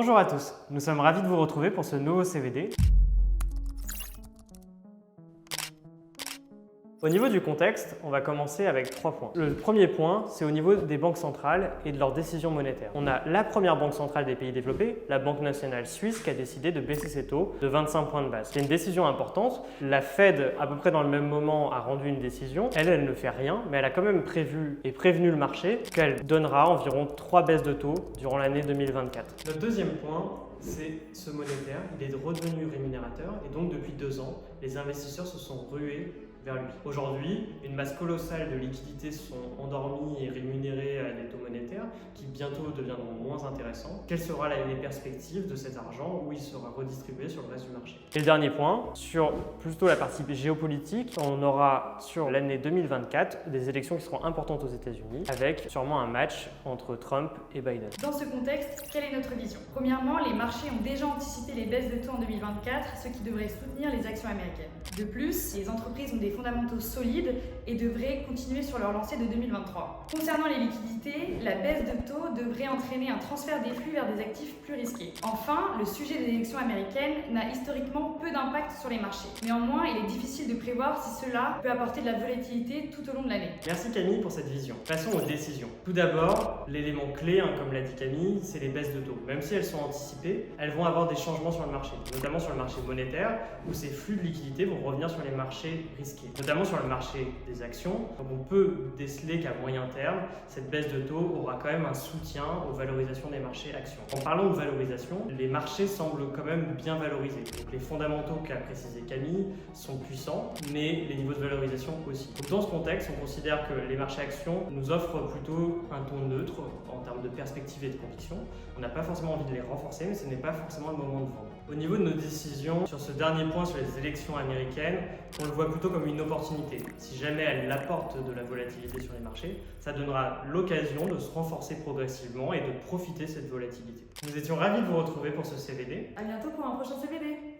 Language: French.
Bonjour à tous, nous sommes ravis de vous retrouver pour ce nouveau CVD. Au niveau du contexte, on va commencer avec 3 points. Le premier point, c'est au niveau des banques centrales et de leurs décisions monétaires. On a la première banque centrale des pays développés, la Banque nationale suisse, qui a décidé de baisser ses taux de 25 points de base. C'est une décision importante. La Fed, à peu près dans le même moment, a rendu une décision. Elle ne fait rien, mais elle a quand même prévu et prévenu le marché qu'elle donnera environ 3 baisses de taux durant l'année 2024. Notre deuxième point, c'est ce monétaire. Il est redevenu rémunérateur et donc depuis 2 ans, les investisseurs se sont rués vers lui. Aujourd'hui, une masse colossale de liquidités sont endormies et rémunérées à des taux monétaires qui bientôt deviendront moins intéressants. Quelle sera les perspectives de cet argent où il sera redistribué sur le reste du marché? Et le dernier point, sur plutôt la partie géopolitique, on aura sur l'année 2024 des élections qui seront importantes aux États-Unis avec sûrement un match entre Trump et Biden. Dans ce contexte, quelle est notre vision? Premièrement, les marchés ont déjà anticipé les baisses de taux en 2024, ce qui devrait soutenir les actions américaines. De plus, les entreprises ont des fondamentaux solides et devraient continuer sur leur lancée de 2023. Concernant les liquidités, la baisse de taux devrait entraîner un transfert des flux vers des actifs plus risqués. Enfin, le sujet des élections américaines n'a historiquement peu d'impact sur les marchés. Néanmoins, il est difficile de prévoir si cela peut apporter de la volatilité tout au long de l'année. Merci Camille pour cette vision. Passons aux décisions. Tout d'abord, l'élément clé, comme l'a dit Camille, c'est les baisses de taux. Même si elles sont anticipées, elles vont avoir des changements sur le marché, notamment sur le marché monétaire, où ces flux de liquidités vont revenir sur les marchés risqués, notamment sur le marché des actions. Donc on peut déceler qu'à moyen terme, cette baisse de taux aura quand même un soutien aux valorisations des marchés actions. En parlant de valorisation, les marchés semblent quand même bien valorisés. Donc les fondamentaux qu'a précisé Camille sont puissants, mais les niveaux de valorisation aussi. Donc dans ce contexte, on considère que les marchés actions nous offrent plutôt un ton neutre en termes de perspective et de conviction. On n'a pas forcément envie de les renforcer, mais ce n'est pas forcément le moment de vendre. Au niveau de nos décisions sur ce dernier point sur les élections américaines, on le voit plutôt comme une opportunité. Si jamais elle apporte de la volatilité sur les marchés, ça donnera l'occasion de se renforcer progressivement et de profiter de cette volatilité. Nous étions ravis de vous retrouver pour ce CVD. À bientôt pour un prochain CVD.